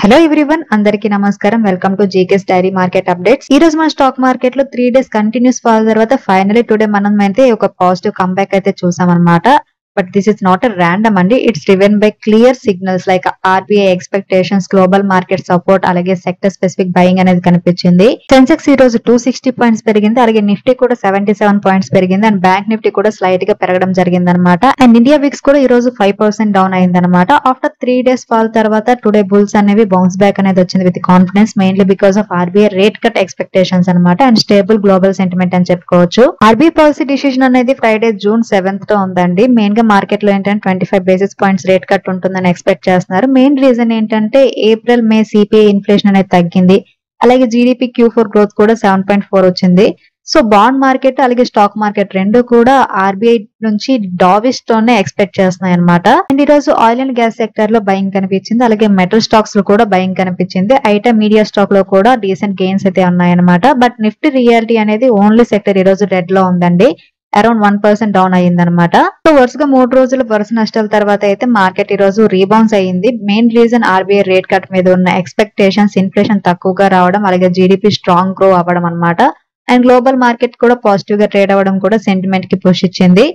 Hello everyone, అందరికీ నమస్కారం. Welcome to GK's diary market updates. ఈ రోజు మన స్టాక్ మార్కెట్ లో 3 డేస్ కంటిన్యూస్ ఫాల్ తర్వాత ఫైనలీ టుడే మనం అయితే ఒక పాజిటివ్ కంబ్యాక్ అయితే చూసాం అన్నమాట. But this is not a random అండి. It's driven by clear signals like RBI expectations, global market support, అలాగే సెక్టర్ స్పెసిఫిక్ బయింగ్ అనేది కనిపించింది. సెన్సెక్స్ ఈ రోజు 260 పాయింట్స్ పెరిగింది, అలాగే నిఫ్టీ కూడా 77 పాయింట్స్ పెరిగింది అండ్ బ్యాంక్ నిఫ్టీ కూడా స్లైట్ గా పెరగడం జరిగింది అనమాట. అండ్ ఇండియా విక్స్ కూడా ఈ రోజు 5% డౌన్ అయింది అనమాట. ఆఫ్టర్ 3 డేస్ ఫాల్ తర్వాత టుడే బుల్స్ అనేవి బౌన్స్ బ్యాక్ అనేది వచ్చింది with confidence, mainly because of RBI rate cut expectations అనమాట అండ్ స్టేబుల్ గ్లోబల్ సెంటిమెంట్ అని చెప్పుకోవచ్చు. ఆర్బీఐ పాలసీ డిసిజన్ అనేది ఫ్రైడే June 7th తో ఉందండి. మెయిన్ గా మార్కెట్ లో ఏంటంటే 25 బేసిస్ పాయింట్స్ రేట్ కట్ ఉంటుందని ఎక్స్పెక్ట్ చేస్తున్నారు. మెయిన్ రీజన్ ఏంటంటే ఏప్రిల్ మే సిపిఐ ఇన్ఫ్లేషన్ అనేది తగ్గింది, అలాగే జీడీపీ Q4 గ్రోత్ కూడా 7.4 వచ్చింది. సో బాండ్ మార్కెట్ అలాగే స్టాక్ మార్కెట్ రెండు కూడా ఆర్బీఐ నుంచి డావిష్ తోనే ఎక్స్పెక్ట్ చేస్తున్నాయి అనమాట. అండ్ ఈ రోజు ఆయిల్ అండ్ గ్యాస్ సెక్టర్ లో బయింగ్ కనిపించింది, అలాగే మెటల్ స్టాక్స్ లో కూడా బయింగ్ కనిపించింది. ఐటమ్ మీడియా స్టాక్ లో కూడా డీసెంట్ గెయిన్స్ అయితే ఉన్నాయన్నమాట. బట్ నిఫ్టీ రియాలిటీ అనేది ఓన్లీ సెక్టర్ ఈ రోజు రెడ్ లో ఉందండి, అరౌండ్ 1% డౌన్ అయ్యిందనమాట. సో వరుసగా 3 రోజుల వరుస నష్టాల తర్వాత అయితే మార్కెట్ ఈ రోజు రీబౌన్స్ అయ్యింది. Main reason RBI rate cut మీద ఉన్న ఎక్స్పెక్టేషన్స్, ఇన్ఫ్లేషన్ తక్కువగా రావడం, అలాగే జీడీపీ స్ట్రాంగ్ గ్రో అవ్వడం అనమాట. అండ్ గ్లోబల్ మార్కెట్ కూడా పాజిటివ్ గా ట్రేడ్ అవ్వడం కూడా సెంటిమెంట్ కి పుష్ ఇచ్చింది.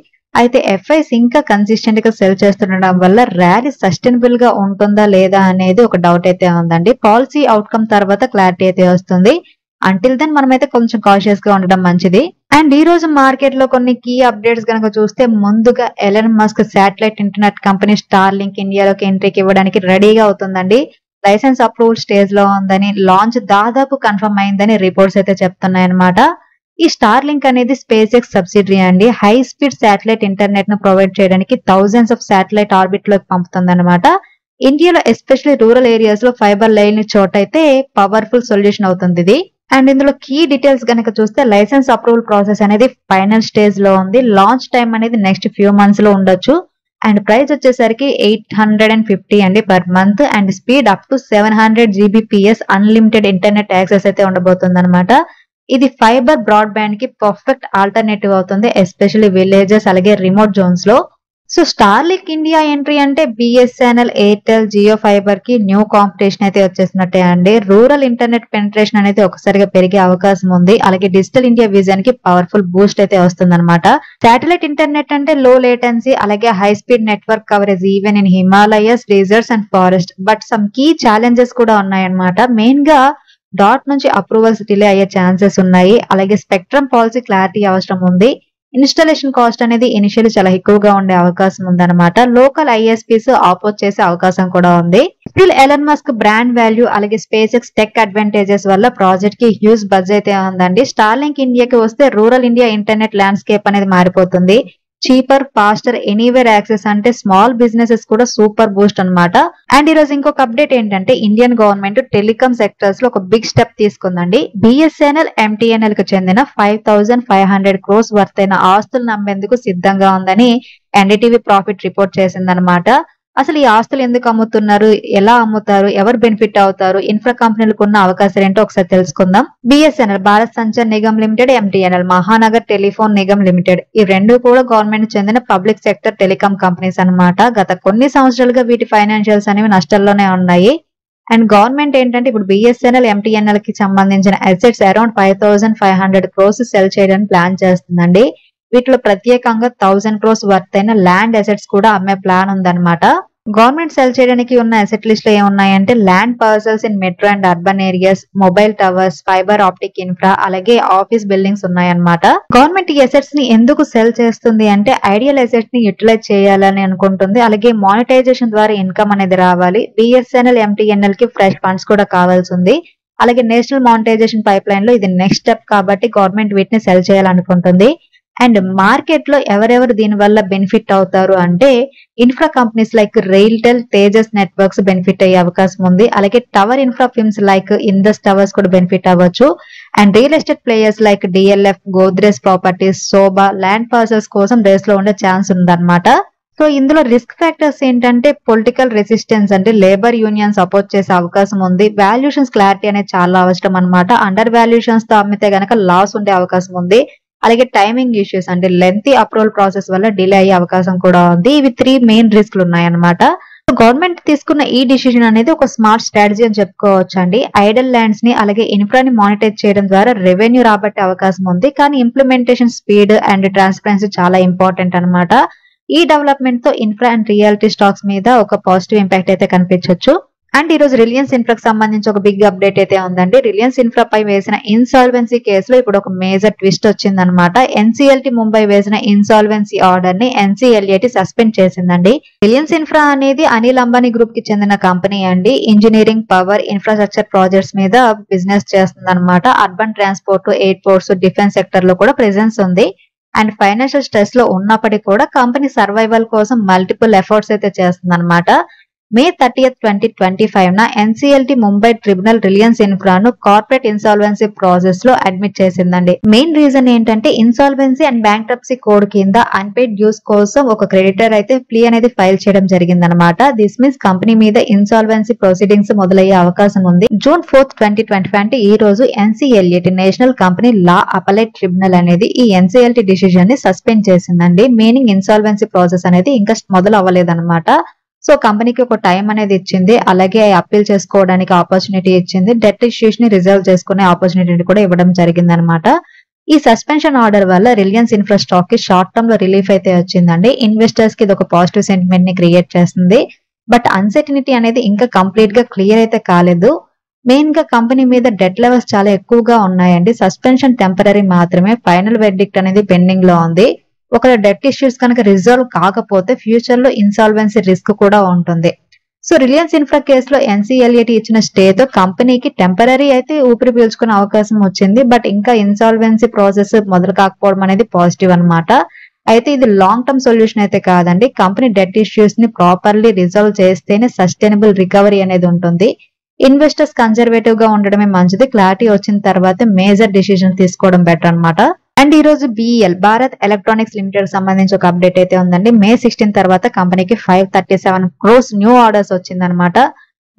అయితే ఎఫ్ఐస్ ఇంకా కన్సిస్టెంట్ గా సెల్ చేస్తుండడం వల్ల ర్యాలీ సస్టైనబుల్ గా ఉంటుందా లేదా అనేది ఒక డౌట్ అయితే ఉందండి. పాలసీ అవుట్కమ్ తర్వాత క్లారిటీ అయితే వస్తుంది. అంటిల్ దెన్ మనమైతే కొంచెం కాషియస్ గా ఉండడం మంచిది. అండ్ ఈ రోజు మార్కెట్ లో కొన్ని కీ అప్డేట్స్ కనుక చూస్తే, ముందుగా Elon Musk satellite internet company Starlink ఇండియాలోకి ఎంట్రీకి ఇవ్వడానికి రెడీగా అవుతుందండి. లైసెన్స్ అప్రూవల్ స్టేజ్ లో ఉందని, లాంచ్ దాదాపు కన్ఫర్మ్ అయిందని రిపోర్ట్స్ అయితే చెప్తున్నాయి అనమాట. ఈ స్టార్లింక్ అనేది స్పేస్ ఎక్స్ సబ్సిడరీ అండి. హై స్పీడ్ శాటిలైట్ ఇంటర్నెట్ ను ప్రొవైడ్ చేయడానికి థౌజండ్స్ ఆఫ్ శాటిలైట్ ఆర్బిట్ లోకి పంపుతుంది అనమాట. ఇండియాలో ఎస్పెషల్లీ రూరల్ ఏరియాస్ లో ఫైబర్ లైన్ చోట అయితే పవర్ఫుల్ సొల్యూషన్ అవుతుంది ఇది. అండ్ ఇందులో కీ డీటెయిల్స్ కనుక చూస్తే, లైసెన్స్ అప్రూవల్ ప్రాసెస్ అనేది ఫైనల్ స్టేజ్ లో ఉంది. లాంచ్ టైం అనేది నెక్స్ట్ ఫ్యూ మంత్స్ లో ఉండొచ్చు. అండ్ ప్రైస్ వచ్చేసరికి 850 అండి per month. And speed up to 700 GBps unlimited internet access అయితే ఉండబోతుంది అనమాట. ఇది ఫైబర్ బ్రాడ్బ్యాండ్ కి పర్ఫెక్ట్ ఆల్టర్నేటివ్ అవుతుంది, ఎస్పెషల్లీ విలేజెస్ అలాగే రిమోట్ జోన్స్ లో. సో స్టార్లింక్ ఇండియా ఎంట్రీ అంటే బిఎస్ఎన్ఎల్, ఎయిర్టెల్, జియో ఫైబర్ కి న్యూ కాంపిటీషన్ అయితే వచ్చేసినట్టే అండి. రూరల్ ఇంటర్నెట్ పెనిట్రేషన్ అనేది ఒకసారిగా పెరిగే అవకాశం ఉంది, అలాగే డిజిటల్ ఇండియా విజన్ కి పవర్ఫుల్ బూస్ట్ అయితే వస్తుంది అనమాట. శాటిలైట్ ఇంటర్నెట్ అంటే లో లేటెన్సీ అలాగే high speed network coverage even in Himalayas, deserts and forest. But some key challenges కూడా ఉన్నాయన్నమాట. మెయిన్ గా డాట్ నుంచి అప్రూవల్స్ డిలే అయ్యే ఛాన్సెస్ ఉన్నాయి, అలాగే స్పెక్ట్రమ్ పాలసీ క్లారిటీ అవసరం ఉంది. ఇన్స్టాలేషన్ కాస్ట్ అనేది ఇనిషియల్ చాలా ఎక్కువగా ఉండే అవకాశం ఉందన్నమాట. లోకల్ ఐఎస్పీస్ ఆపోజ్ చేసే అవకాశం కూడా ఉంది. Still Elon Musk brand value అలాగే స్పేస్ ఎక్స్ టెక్ అడ్వాంటేజెస్ వల్ల ప్రాజెక్ట్ కి హ్యూజ్ బజ్ అయితే ఉందండి. స్టార్లింక్ ఇండియాకి వస్తే రూరల్ ఇండియా ఇంటర్నెట్ ల్యాండ్స్కేప్ అనేది మారిపోతుంది. చీపర్, ఫాస్టర్, ఎనీవేర్ యాక్సెస్ అంటే స్మాల్ బిజినెసెస్ కూడా సూపర్ బూస్ట్ అనమాట. అండ్ ఈ రోజు ఇంకొక అప్డేట్ ఏంటంటే, ఇండియన్ గవర్నమెంట్ టెలికాం సెక్టర్స్ లో ఒక బిగ్ స్టెప్ తీసుకుందండి. బిఎస్ఎన్ఎల్, ఎంటీఎన్ఎల్ కు చెందిన 5500 crores వర్త్ అయిన ఆస్తులు నమ్మేందుకు సిద్ధంగా ఉందని ఎన్డీటీవీ ప్రాఫిట్ రిపోర్ట్ చేసిందనమాట. అసలు ఈ ఆస్తులు ఎందుకు అమ్ముతున్నారు, ఎలా అమ్ముతారు, ఎవరు బెనిఫిట్ అవుతారు, ఇన్ఫ్రా కంపెనీలకు ఉన్న అవకాశాలు ఏంటో ఒకసారి తెలుసుకుందాం. BSNL Bharat Sanchar Nigam limited, MTNL Mahanagar telephone Nigam limited, ఈ రెండు కూడా గవర్నమెంట్ చెందిన పబ్లిక్ సెక్టర్ టెలికాం కంపెనీస్ అన్నమాట. గత కొన్ని సంవత్సరాలుగా వీటి ఫైనాన్షియల్స్ అనేవి నష్టాల్లోనే ఉన్నాయి. అండ్ గవర్నమెంట్ ఏంటంటే ఇప్పుడు బిఎస్ఎన్ఎల్, ఎంటీఎన్ఎల్ కి సంబంధించిన అసెట్స్ అరౌండ్ 5500 crores సెల్ చేయడానికి ప్లాన్ చేస్తుందండి. వీటిలో ప్రత్యేకంగా 1000 crores వర్త్ అయిన ల్యాండ్ అసెట్స్ కూడా అమ్మే ప్లాన్ ఉందన్నమాట. గవర్నమెంట్ సెల్ చేయడానికి ఉన్న అసెట్ లిస్ట్ లో ఏమున్నాయంటే, land parcels in metro and urban areas, mobile towers, fibre optic infra, అలాగే ఆఫీస్ బిల్డింగ్స్ ఉన్నాయన్నమాట. గవర్నమెంట్ ఈ అసెట్స్ ని ఎందుకు సెల్ చేస్తుంది అంటే, ఐడియల్ అసెట్స్ ని యూటిలైజ్ చేయాలని అనుకుంటుంది, అలాగే మానిటైజేషన్ ద్వారా ఇన్కమ్ అనేది రావాలి. బిఎస్ఎన్ఎల్, ఎంటీఎన్ఎల్ కి ఫ్రెష్ ఫండ్స్ కూడా కావాల్సి ఉంది, అలాగే నేషనల్ మానిటైజేషన్ పైప్ లైన్ లో ఇది నెక్స్ట్ స్టెప్ కాబట్టి గవర్నమెంట్ వీటిని సెల్ చేయాలనుకుంటుంది. అండ్ మార్కెట్ లో ఎవరెవరు దీని వల్ల బెనిఫిట్ అవుతారు అంటే, infra companies like RailTel, Tejas networks benefit అయ్యే అవకాశం ఉంది, అలాగే tower infra films like Indus towers కూడా బెనిఫిట్ అవ్వచ్చు. And real estate players like DLF, Godrej properties, Shobha land parcels కోసం రేస్ లో ఉండే ఛాన్స్ ఉందన్నమాట. సో ఇందులో రిస్క్ ఫ్యాక్టర్స్ ఏంటంటే, పొలిటికల్ రెసిస్టెన్స్ అంటే లేబర్ యూనియన్ సపోర్ట్ చేసే అవకాశం ఉంది. వాల్యుయేషన్స్ క్లారిటీ అనేది చాలా అవసరం అనమాట. అండర్ వాల్యుయేషన్స్ తో అమ్మితే గనక లాస్ ఉండే అవకాశం ఉంది. అలాగే టైమింగ్ ఇష్యూస్ అంటే లెంతీ అప్రూవల్ ప్రాసెస్ వల్ల డిలే అయ్యే అవకాశం కూడా ఉంది. ఇవి 3 మెయిన్ రిస్క్లు ఉన్నాయన్నమాట. గవర్నమెంట్ తీసుకున్న ఈ డిసిజన్ అనేది ఒక స్మార్ట్ స్ట్రాటజీ అని చెప్పుకోవచ్చు అండి. ఐడల్ ల్యాండ్స్ ని అలాగే ఇన్ఫ్రాని మానిటైజ్ చేయడం ద్వారా రెవెన్యూ రాబట్టే అవకాశం ఉంది. కానీ ఇంప్లిమెంటేషన్ స్పీడ్ అండ్ ట్రాన్స్పరెన్సీ చాలా ఇంపార్టెంట్ అన్నమాట. ఈ డెవలప్మెంట్ తో ఇన్ఫ్రా అండ్ రియాలిటీ స్టాక్స్ మీద ఒక పాజిటివ్ ఇంపాక్ట్ అయితే కనిపించవచ్చు. అండ్ ఈ రోజు రిలయన్స్ ఇన్ఫ్రాకి సంబంధించి ఒక బిగ్ అప్డేట్ అయితే ఉందండి. రిలయన్స్ ఇన్ఫ్రా పై వేసిన ఇన్సాల్వెన్సీ కేసులో ఇప్పుడు ఒక మేజర్ ట్విస్ట్ వచ్చిందనమాట. ఎన్సీఎల్టీ ముంబై వేసిన ఇన్సాల్వెన్సీ ఆర్డర్ ని ఎన్సీఎల్ఏటి సస్పెండ్ చేసిందండి. రిలయన్స్ ఇన్ఫ్రా అనేది అనిల్ అంబానీ గ్రూప్ కి చెందిన కంపెనీ అండి. ఇంజనీరింగ్, పవర్, ఇన్ఫ్రాస్ట్రక్చర్ ప్రాజెక్ట్స్ మీద బిజినెస్ చేస్తుంది అనమాట. Urban transport, airports, defence sector లో కూడా ప్రెజెన్స్ ఉంది. అండ్ ఫైనాన్షియల్ స్ట్రెస్ లో ఉన్నప్పటికీ కూడా కంపెనీ సర్వైవల్ కోసం మల్టిపుల్ ఎఫర్ట్స్ అయితే చేస్తుంది అనమాట. May 30th, 2025 న ఎన్సీఎల్టీ ముంబై ట్రిబ్యునల్ రిలయన్స్ ఇన్ఫ్రాను కార్పొరేట్ ఇన్సాల్వెన్సీ ప్రాసెస్ లో అడ్మిట్ చేసిందండి. మెయిన్ రీజన్ ఏంటంటే ఇన్సాల్వెన్సీ అండ్ బ్యాంక్రప్సీ కోడ్ కింద అన్పెయిడ్ డ్యూస్ కోసం ఒక క్రెడిటర్ అయితే ప్లీ అనేది ఫైల్ చేయడం జరిగిందనమాట. దిస్ మీన్స్ కంపెనీ మీద ఇన్సాల్వెన్సీ ప్రొసీడింగ్స్ మొదలయ్యే అవకాశం ఉంది. June 4th, 2025 అంటే ఈ రోజు NCLAT national company law appellate tribunal అనేది ఈ ఎన్సీఎల్టీ డిసిజన్ ని సస్పెండ్ చేసిందండి. మీనింగ్ ఇన్సాల్వెన్సీ ప్రాసెస్ అనేది ఇంకా మొదలు అవ్వలేదన్నమాట. సో కంపెనీకి ఒక టైం అనేది ఇచ్చింది, అలాగే అప్పీల్ చేసుకోవడానికి ఆపర్చునిటీ ఇచ్చింది, డెట్ ఇష్యూస్ ని రిజర్వ్ చేసుకునే ఆపర్చునిటీ కూడా ఇవ్వడం జరిగింది అనమాట. ఈ సస్పెన్షన్ ఆర్డర్ వల్ల రిలయన్స్ ఇన్ఫ్రా స్టాక్ కి షార్ట్ టర్మ్ లో రిలీఫ్ అయితే వచ్చిందండి. ఇన్వెస్టర్స్ కి ఇది ఒక పాజిటివ్ సెంటిమెంట్ ని క్రియేట్ చేస్తుంది. బట్ అన్సర్టనిటీ అనేది ఇంకా కంప్లీట్ గా క్లియర్ అయితే కాలేదు. మెయిన్ గా కంపెనీ మీద డెట్ లెవెల్స్ చాలా ఎక్కువగా ఉన్నాయండి. సస్పెన్షన్ టెంపరీ మాత్రమే, ఫైనల్ వెర్డిక్ట్ అనేది పెండింగ్ లో ఉంది. ఒకవేళ డెట్ ఇష్యూస్ కనుక రిజాల్వ్ కాకపోతే ఫ్యూచర్ లో ఇన్సాల్వెన్సీ రిస్క్ కూడా ఉంటుంది. సో రిలయన్స్ ఇన్ఫ్రా కేసులో ఎన్సీఎల్ఏటి ఇచ్చిన స్టేతో కంపెనీకి టెంపరీ అయితే ఊపిరి పీల్చుకునే అవకాశం వచ్చింది. బట్ ఇంకా ఇన్సాల్వెన్సీ ప్రాసెస్ మొదలు కాకపోవడం అనేది పాజిటివ్ అన్నమాట. అయితే ఇది లాంగ్ టర్మ్ సొల్యూషన్ అయితే కాదండి. కంపెనీ డెట్ ఇష్యూస్ ని ప్రాపర్లీ రిజాల్వ్ చేస్తేనే సస్టైనబుల్ రికవరీ అనేది ఉంటుంది. ఇన్వెస్టర్స్ కన్జర్వేటివ్ గా ఉండడమే మంచిది. క్లారిటీ వచ్చిన తర్వాత మేజర్ డిసిజన్ తీసుకోవడం బెటర్ అన్నమాట. అండ్ ఈ రోజు BEL భారత్ ఎలక్ట్రానిక్స్ లిమిటెడ్ సంబంధించి ఒక అప్డేట్ అయితే ఉందండి. May 16 తర్వాత కంపెనీకి 537 crores న్యూ ఆర్డర్స్ వచ్చిందనమాట.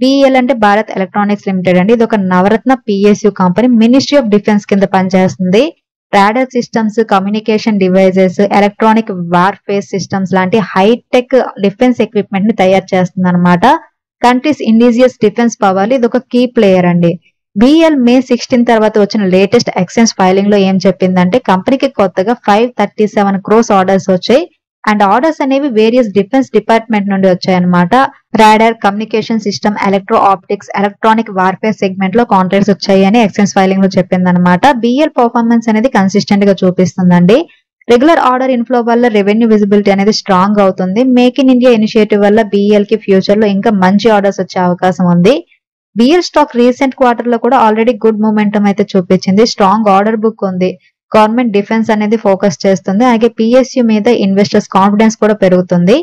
BEL అంటే భారత్ ఎలక్ట్రానిక్స్ లిమిటెడ్ అండి. ఇది ఒక నవరత్న PSU company, ministry of defence కింద పనిచేస్తుంది. Radar systems, communication devices, electronic warfare systems లాంటి హైటెక్ డిఫెన్స్ ఎక్విప్మెంట్ ని తయారు చేస్తుంది అనమాట. కంట్రీస్ ఇండిజియస్ డిఫెన్స్ పవర్ ఇది ఒక కీ ప్లేయర్ అండి. BEL May 16 తర్వాత వచ్చిన లేటెస్ట్ ఎక్స్చేంజ్ ఫైలింగ్ లో ఏం చెప్పిందంటే కంపెనీకి కొత్తగా 537 crores ఆర్డర్స్ వచ్చాయి. అండ్ ఆర్డర్స్ అనేవి వేరియస్ డిఫెన్స్ డిపార్ట్మెంట్ నుండి వచ్చాయన్నమాట. Radar, communication system, electro optics, electronic warfare segment లో కాంట్రాక్ట్స్ వచ్చాయి అని ఎక్స్చేంజ్ ఫైలింగ్ లో చెప్పిందనమాట. BEL పర్ఫార్మెన్స్ అనేది కన్సిస్టెంట్ గా చూపిస్తుందండి. రెగ్యులర్ ఆర్డర్ ఇన్ఫ్లో వల్ల రెవెన్యూ విజిబిలిటీ అనేది స్ట్రాంగ్ అవుతుంది. మేక్ ఇన్ ఇండియా ఇనిషియేటివ్ వల్ల BEL కి ఫ్యూచర్ లో ఇంకా మంచి ఆర్డర్స్ వచ్చే అవకాశం ఉంది. BEL స్టాక్ రీసెంట్ క్వార్టర్ లో కూడా ఆల్రెడీ గుడ్ మూమెంటం అయితే చూపించింది. స్ట్రాంగ్ ఆర్డర్ బుక్ ఉంది. గవర్నమెంట్ డిఫెన్స్ అనేది ఫోకస్ చేస్తుంది. అలాగే PSU మీద ఇన్వెస్టర్స్ కాన్ఫిడెన్స్ కూడా పెరుగుతుంది.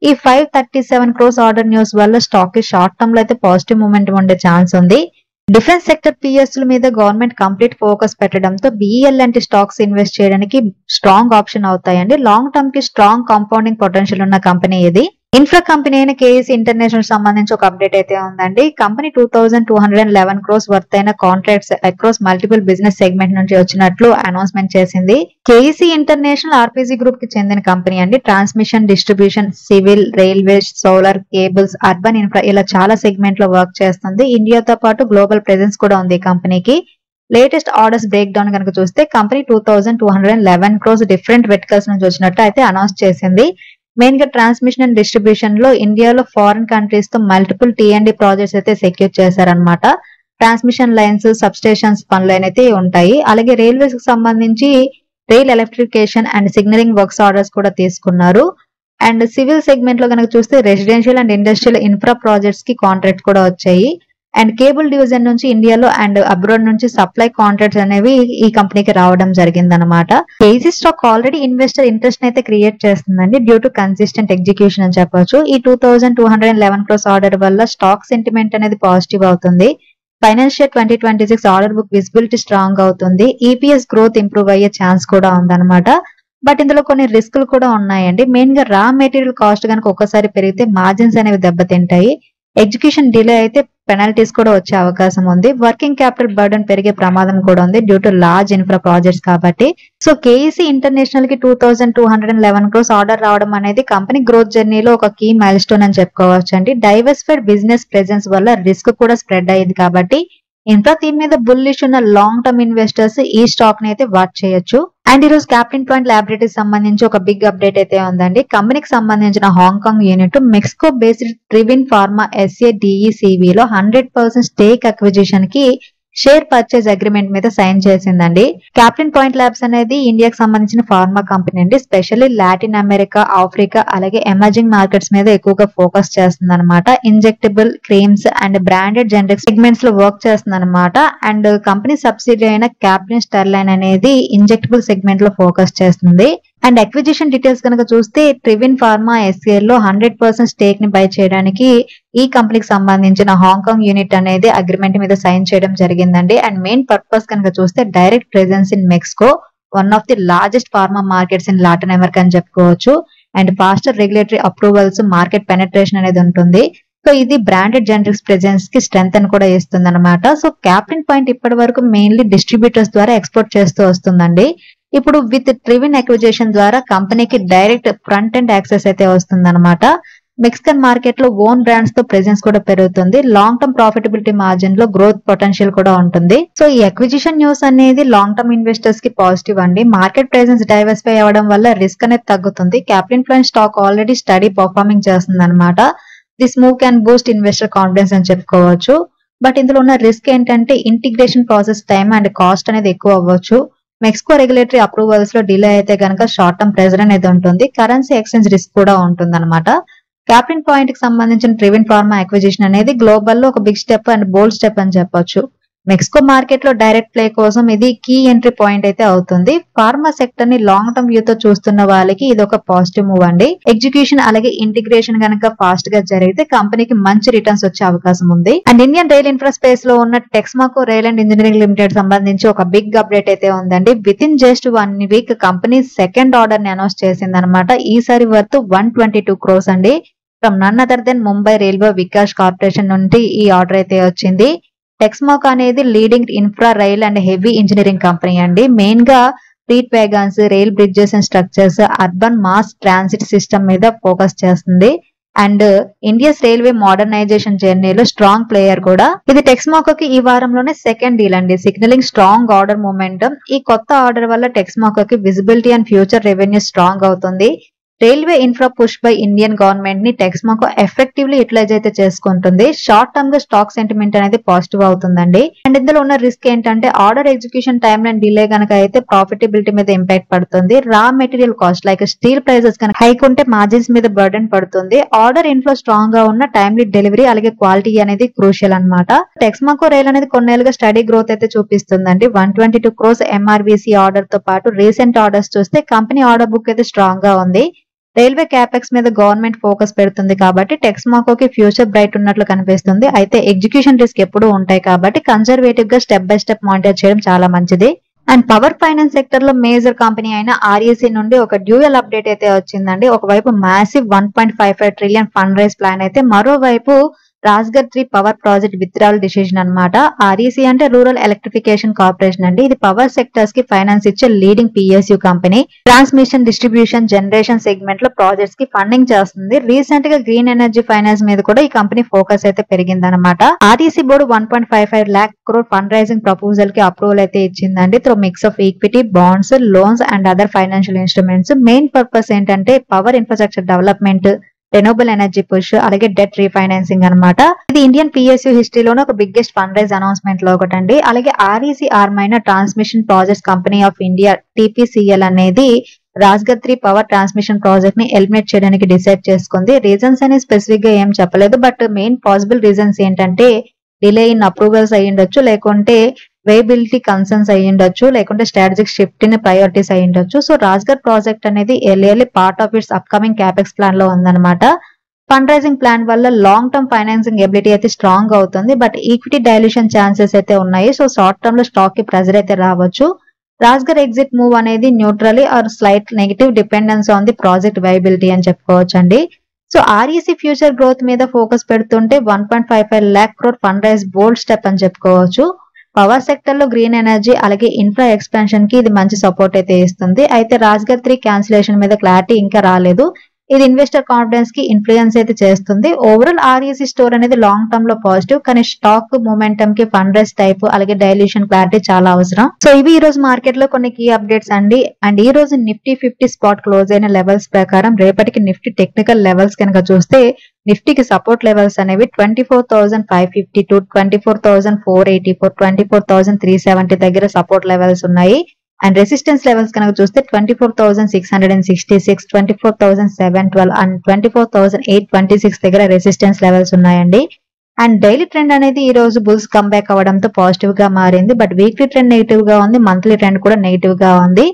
ఈ 537 crores ఆర్డర్ న్యూస్ వల్ల స్టాక్ కి షార్ట్ టర్మ్ లో అయితే పాజిటివ్ మూమెంటం ఉండే ఛాన్స్ ఉంది. డిఫెన్స్ సెక్టర్ PSU మీద గవర్నమెంట్ కంప్లీట్ ఫోకస్ పెట్టడంతో BEL లాంటి స్టాక్స్ ఇన్వెస్ట్ చేయడానికి స్ట్రాంగ్ ఆప్షన్ అవుతాయండి. లాంగ్ టర్మ్ కి స్ట్రాంగ్ కాంపౌండింగ్ పొటెన్షియల్ ఉన్న కంపెనీ ఇది. ఇన్ఫ్రా కంపెనీ అయిన KEC ఇంటర్నేషనల్ సంబంధించి ఒక అప్డేట్ అయితే ఉందండి. కంపెనీ 2211 crores వర్త్ అయిన contracts across multiple business segment నుంచి వచ్చినట్లు అనౌన్స్మెంట్ చేసింది. KEC ఇంటర్నేషనల్ RPG గ్రూప్ కి చెందిన కంపెనీ అండి. Transmission, distribution, civil, railways, solar, cables, urban infra ఇలా చాలా సెగ్మెంట్ లో వర్క్ చేస్తుంది. ఇండియాతో పాటు గ్లోబల్ ప్రెజెన్స్ కూడా ఉంది ఈ కంపెనీకి. లేటెస్ట్ ఆర్డర్స్ బ్రేక్ డౌన్ కనుక చూస్తే కంపెనీ 2211 crores డిఫరెంట్ వెర్టికల్స్ నుంచి వచ్చినట్టు అయితే అనౌన్స్ చేసింది. మెయిన్ గా ట్రాన్స్మిషన్ అండ్ డిస్ట్రిబ్యూషన్ లో ఇండియాలో ఫారిన్ కంట్రీస్ తో మల్టిపుల్ T&D ప్రాజెక్ట్స్ అయితే సెక్యూర్ చేశారనమాట. ట్రాన్స్మిషన్ లైన్స్, సబ్ స్టేషన్స్ పనులు అయితే ఉంటాయి. అలాగే రైల్వేస్ కి సంబంధించి rail electrification and signalling works orders కూడా తీసుకున్నారు. అండ్ సివిల్ సెగ్మెంట్ లో కనుక చూస్తే residential and industrial infra projects కి కాంట్రాక్ట్ కూడా వచ్చాయి. అండ్ కేబుల్ డివిజన్ నుంచి ఇండియాలో అండ్ అబ్రాడ్ నుంచి సప్లై కాంట్రాక్ట్స్ అనేవి ఈ కంపెనీకి రావడం జరిగిందనమాట. KEC stock already investor interest అయితే క్రియేట్ చేస్తుందండి డ్యూ టు కన్సిస్టెంట్ ఎగ్జిక్యూషన్ అని చెప్పొచ్చు. ఈ 2211 crores ఆర్డర్ వల్ల స్టాక్ సెంటిమెంట్ అనేది పాజిటివ్ అవుతుంది. Financial 2026 order book visibility strong అవుతుంది. EPS గ్రోత్ ఇంప్రూవ్ అయ్యే ఛాన్స్ కూడా ఉందన్నమాట. బట్ ఇందులో కొన్ని రిస్కులు కూడా ఉన్నాయండి. మెయిన్ గా రా మెటీరియల్ కాస్ట్ కనుక ఒక్కసారి పెరిగితే మార్జిన్స్ అనేవి దెబ్బతింటాయి. ఎగ్జిక్యూషన్ డిలే అయితే పెనాల్టీస్ కూడా వచ్చే అవకాశం ఉంది. వర్కింగ్ క్యాపిటల్ బర్డన్ పెరిగే ప్రమాదం కూడా ఉంది due to large infra projects కాబట్టి. సో కేఈసీ ఇంటర్నేషనల్ కి 2211 క్రోర్స్ ఆర్డర్ రావడం అనేది కంపెనీ గ్రోత్ జర్నీలో ఒక కీ మైల్ స్టోన్ అని చెప్పుకోవచ్చు అండి. డైవర్సిఫైడ్ బిజినెస్ ప్రెజెన్స్ వల్ల రిస్క్ కూడా స్ప్రెడ్ అయ్యింది కాబట్టి ఇన్ఫ్రా థీమ్ మీద బుల్లిష్ ఉన్న లాంగ్ టర్మ్ ఇన్వెస్టర్స్ ఈ స్టాక్ ని అయితే వాచ్ చేయొచ్చు. అండ్ ఈ రోజు క్యాప్టెన్ పాయింట్ ల్యాబొరేటరీస్ సంబంధించి ఒక బిగ్ అప్డేట్ అయితే ఉందండి. కంపెనీకి సంబంధించిన Hong Kong unit Mexico based Trivin pharma SADECV లో 100% స్టేక్ అక్విజిషన్ కి షేర్ పర్చేజ్ అగ్రిమెంట్ మీద సైన్ చేసిందండి. క్యాప్టెన్ పాయింట్ ల్యాబ్స్ అనేది ఇండియాకి సంబంధించిన ఫార్మా కంపెనీ అండి. స్పెషల్లీ లాటిన్ అమెరికా, ఆఫ్రికా అలాగే ఎమర్జింగ్ మార్కెట్స్ మీద ఎక్కువగా ఫోకస్ చేస్తుంది అనమాట. Injectable creams and branded generic segments లో వర్క్ చేస్తుంది అనమాట. అండ్ కంపెనీ సబ్సిడీ అయిన క్యాప్టెన్ స్టెర్లైన్ అనేది ఇంజెక్టబుల్ సెగ్మెంట్ లో ఫోకస్ చేస్తుంది. అండ్ అక్విజిషన్ డీటెయిల్స్ కనుక చూస్తే ట్రివిన్ ఫార్మా SCL లో 100% స్టేక్ ని బై చేయడానికి ఈ కంపెనీకి సంబంధించిన హాంకాంగ్ యూనిట్ అనేది అగ్రిమెంట్ మీద సైన్ చేయడం జరిగిందండి. అండ్ మెయిన్ పర్పస్ కనుక చూస్తే direct presence in Mexico, one of the largest pharma markets in Latin America అని చెప్పుకోవచ్చు. And faster regulatory approvals, market penetration అనేది ఉంటుంది. సో ఇది బ్రాండెడ్ జనరిక్స్ ప్రెజెన్స్ కి స్ట్రెంత్ అని కూడా ఇస్తుంది అనమాట. సో క్యాప్టెన్ పాయింట్ ఇప్పటి వరకు మెయిన్లీ డిస్ట్రిబ్యూటర్స్ ద్వారా ఎక్స్పోర్ట్ చేస్తూ వస్తుందండి. ఇప్పుడు విత్ ట్రివిన్ అక్విజిషన్ ద్వారా కంపెనీకి డైరెక్ట్ ఫ్రంట్ ఎండ్ యాక్సెస్ అయితే వస్తుంది అనమాట. మెక్సికన్ మార్కెట్ లో ఓన్ బ్రాండ్స్ తో ప్రెజెన్స్ కూడా పెరుగుతుంది. లాంగ్ టర్మ్ ప్రాఫిటబిలిటీ మార్జిన్ లో గ్రోత్ పొటెన్షియల్ కూడా ఉంటుంది. సో ఈ అక్విజిషన్ న్యూస్ అనేది లాంగ్ టర్మ్ ఇన్వెస్టర్స్ కి పాజిటివ్ అండి. మార్కెట్ ప్రెజెన్స్ డైవర్సిఫై అవ్వడం వల్ల రిస్క్ అనేది తగ్గుతుంది. Captain point stock already study performing చేస్తుంది అనమాట. This move can Boost investor confidence అని చెప్పుకోవచ్చు. బట్ ఇందులో ఉన్న రిస్క్ ఏంటంటే integration process time and cost అనేది ఎక్కువ అవ్వచ్చు. మెక్సికో రెగ్యులేటరీ అప్రూవల్స్ లో డిలే అయితే కనుక షార్ట్ టర్మ్ ప్రెజర్ అనేది ఉంటుంది. కరెన్సీ ఎక్స్చేంజ్ రిస్క్ కూడా ఉంటుంది అనమాట. క్యాప్టెన్ పాయింట్ కి సంబంధించిన ట్రివిన్ ఫార్మా అక్విజిషన్ అనేది గ్లోబల్ లో ఒక big step and bold step అని చెప్పొచ్చు. మెక్సికో మార్కెట్ లో డైరెక్ట్ ప్లే కోసం ఇది కీ ఎంట్రీ పాయింట్ అయితే అవుతుంది. ఫార్మా సెక్టర్ ని లాంగ్ టర్మ్ వ్యూ తో చూస్తున్న వాళ్ళకి ఇది ఒక పాజిటివ్ మూవ్ అండి. ఎగ్జిక్యూషన్ అలాగే ఇంటిగ్రేషన్ కనుక ఫాస్ట్ గా జరిగితే కంపెనీకి మంచి రిటర్న్స్ వచ్చే అవకాశం ఉంది. And Indian rail infra space లో ఉన్న Texmaco rail and engineering limited సంబంధించి ఒక బిగ్ అప్డేట్ అయితే ఉందండి. With in just 1 week company second order ని అనౌన్స్ చేసింది అనమాట. ఈసారి వర్త్ 122 crores అండి. From none other than Mumbai railway Vikas corporation నుండి ఈ ఆర్డర్ అయితే వచ్చింది. టెక్స్మాక్ అనేది leading infra rail and heavy engineering company అండి. మెయిన్ గా fleet wagons, rail bridges and structures, urban mass transit system మీద ఫోకస్ చేస్తుంది. అండ్ ఇండియాస్ రైల్వే మోడర్నైజేషన్ జర్నీలో స్ట్రాంగ్ ప్లేయర్ కూడా. ఇది టెక్స్మాకోకి ఈ వారంలోనే సెకండ్ డీల్ అండి, సిగ్నలింగ్ స్ట్రాంగ్ ఆర్డర్ మూమెంటం. ఈ కొత్త ఆర్డర్ వల్ల టెక్స్మాకోకి visibility and future revenue strong అవుతుంది. Railway infra push by Indian government ని టెక్స్మాకో ఎఫెక్టివ్లీ యూటిలైజ్ అయితే చేసుకుంటుంది. షార్ట్ టర్మ్ గా స్టాక్ సెంటిమెంట్ అనేది పాజిటివ్ అవుతుందండి. అండ్ ఇందులో ఉన్న రిస్క్ ఏంటంటే order execution timeline delay కనుక అయితే ప్రాఫిటబిలిటీ మీద ఇంపాక్ట్ పడుతుంది. Raw material cost like steel prices కనుక హైక్ ఉంటే మార్జిన్స్ మీద బర్డెన్ పడుతుంది. ఆర్డర్ ఇన్ఫ్లో స్ట్రాంగ్ గా ఉన్న టైమ్లీ డెలివరీ అలాగే క్వాలిటీ అనేది క్రూషియల్ అనమాట. టెక్స్మాకో రైల్ అనేది కొన్నేళ్ళుగా స్టడీ గ్రోత్ అయితే చూపిస్తుందండి. 122 crores MRVC ఆర్డర్ తో పాటు రీసెంట్ ఆర్డర్స్ చూస్తే కంపెనీ ఆర్డర్ బుక్ అయితే స్ట్రాంగ్ గా ఉంది. రైల్వే క్యాపెక్స్ మీద గవర్నమెంట్ ఫోకస్ పెడుతుంది కాబట్టి టెక్స్మాకోకి ఫ్యూచర్ బ్రైట్ ఉన్నట్లు కనిపిస్తుంది. అయితే ఎగ్జిక్యూషన్ రిస్క్ ఎప్పుడూ ఉంటాయి కాబట్టి కన్జర్వేటివ్ గా స్టెప్ బై స్టెప్ మానిటర్ చేయడం చాలా మంచిది. అండ్ పవర్ ఫైనాన్స్ సెక్టర్ లో మేజర్ కంపెనీ అయిన REC నుండి ఒక డ్యూయల్ అప్డేట్ అయితే వచ్చిందండి. ఒకవైపు massive 1.55 trillion fund rise plan అయితే, మరోవైపు రాజ్గర్ 3 పవర్ ప్రాజెక్ట్ విత్డ్రావల్ డిసిజన్ అనమాట. REC అంటే రూరల్ ఎలక్ట్రిఫికేషన్ కార్పొరేషన్ అండి. ఇది పవర్ సెక్టర్స్ కి ఫైనాన్స్ ఇచ్చే leading PSU company. Transmission, distribution, generation segment లో ప్రాజెక్ట్స్ కి ఫండింగ్ చేస్తుంది. రీసెంట్ గా గ్రీన్ ఎనర్జీ ఫైనాన్స్ మీద కూడా ఈ కంపెనీ ఫోకస్ అయితే పెరిగిందనమాట. REC board 1.55 lakh crore fund raising proposal కి అప్రూవల్ అయితే ఇచ్చిందండి. Through mix of equity, bonds, loans and other financial instruments. Main purpose ఏంటంటే power infrastructure development, renewable energy push అలాగే debt refinancing అనమాట. ఇది ఇండియన్ PSU హిస్టరీలోనే ఒక biggest fund rise announcement లో ఒకటండి. అలాగే REC ఆర్మైన transmission projects company of India TPCL అనేది రాజ్గర్ 3 పవర్ ట్రాన్స్మిషన్ ప్రాజెక్ట్ ని ఎలిమినేట్ చేయడానికి డిసైడ్ చేసుకుంది. రీజన్స్ అనేది స్పెసిఫిక్ గా ఏం చెప్పలేదు. బట్ మెయిన్ పాసిబుల్ రీజన్స్ ఏంటంటే డిలే ఇన్ అప్రూవల్స్ అయ్యుండొచ్చు, లేకుంటే వేబిలిటీ కన్సర్న్స్ అయ్యుండొచ్చు, లేకుంటే స్ట్రాటజిక్ షిఫ్ట్ ఇన్ ప్రయారిటీస్ అయ్యుండొచ్చు. సో రాజ్గర్ ప్రాజెక్ట్ అనేది early part of its upcoming capex plan లో ఉందన్నమాట. ఫండ్ రైజింగ్ ప్లాన్ వల్ల లాంగ్ టర్మ్ ఫైనాన్సింగ్ ఎబిలిటీ అయితే స్ట్రాంగ్ అవుతుంది. బట్ ఈక్విటీ డైల్యూషన్ ఛాన్సెస్ అయితే ఉన్నాయి. సో షార్ట్ టర్మ్ లో స్టాక్ కి ప్రెజర్ అయితే రావచ్చు. రాజ్గర్ ఎగ్జిట్ మూవ్ అనేది neutrally or slight negative dependence on the project viability అని చెప్పుకోవచ్చు అండి. సో ఆర్ఈసీ ఫ్యూచర్ గ్రోత్ మీద ఫోకస్ పెడుతుంటే 1.55 lakh crore fund raise bold step అని చెప్పుకోవచ్చు. పవర్ సెక్టర్ లో గ్రీన్ ఎనర్జీ అలాగే ఇన్ఫ్రా ఎక్స్పాన్షన్ కి ఇది మంచి సపోర్ట్ అయితే ఇస్తుంది. అయితే రాజ్గర్ 3 క్యాన్సిలేషన్ మీద క్లారిటీ ఇంకా రాలేదు. ఇది ఇన్వెస్టర్ కాన్ఫిడెన్స్ కి ఇన్ఫ్లుయెన్స్ అయితే చేస్తుంది. ఓవరాల్ ఆర్ఈసీ స్టోర్ అనేది లాంగ్ టర్మ్ లో పాజిటివ్, కానీ స్టాక్ మూమెంటం కి ఫండ్ రైజ్ టైప్ అలాగే డైల్యూషన్ క్లారిటీ చాలా అవసరం. సో ఇవి ఈ రోజు మార్కెట్ లో కొన్ని కీ అప్డేట్స్ అండి. అండ్ ఈ రోజు నిఫ్టీ 50 స్పాట్ క్లోజ్ అయిన లెవెల్స్ ప్రకారం రేపటికి నిఫ్టీ టెక్నికల్ లెవెల్స్ కనుక చూస్తే నిఫ్టీకి సపోర్ట్ లెవెల్స్ అనేవి 24,550 టు 24,484, 24,370 దగ్గర సపోర్ట్ లెవెల్స్ ఉన్నాయి. అండ్ రెసిస్టెన్స్ లెవెల్స్ కనుక చూస్తే 24,666, 24,712 అండ్ 24,826 దగ్గర రెసిస్టెన్స్ లెవెల్స్ ఉన్నాయండి. అండ్ డైలీ ట్రెండ్ అనేది ఈ రోజు బుల్స్ కంబ్యాక్ అవ్వడంతో పాజిటివ్ గా మారింది. బట్ వీక్లీ ట్రెండ్ నెగిటివ్ గా ఉంది, మంత్లీ ట్రెండ్ కూడా నెగిటివ్ గా ఉంది.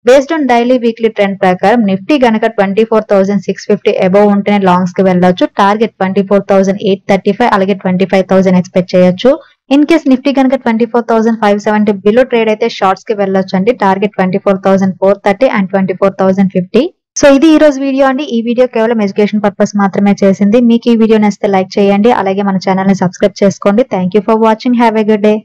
Based on daily weekly trend ప్రకారం నిఫ్టీ గనక 24,650 అబౌవ్ ఉంటేనే లాంగ్స్ కి వెళ్ళొచ్చు. టార్గెట్ 24,835 అలాగే 25,000 ఎక్స్పెక్ట్ చేయొచ్చు. ఇన్ కేస్ నిఫ్టీ కనుక 24,570 బిలో ట్రేడ్ అయితే షార్ట్స్ కి వెళ్ళొచ్చు అండి. Target 24,430 and 24,050. సో ఇది ఈ రోజు వీడియో అండి. ఈ వీడియో కేవలం ఎడ్యుకేషన్ పర్పస్ మాత్రమే చేసింది. మీకు ఈ వీడియో నచ్చితే లైక్ చేయండి, అలాగే మన ఛానల్ ని సబ్స్క్రైబ్ చేసుకోండి. Thank you for watching. Have a good day.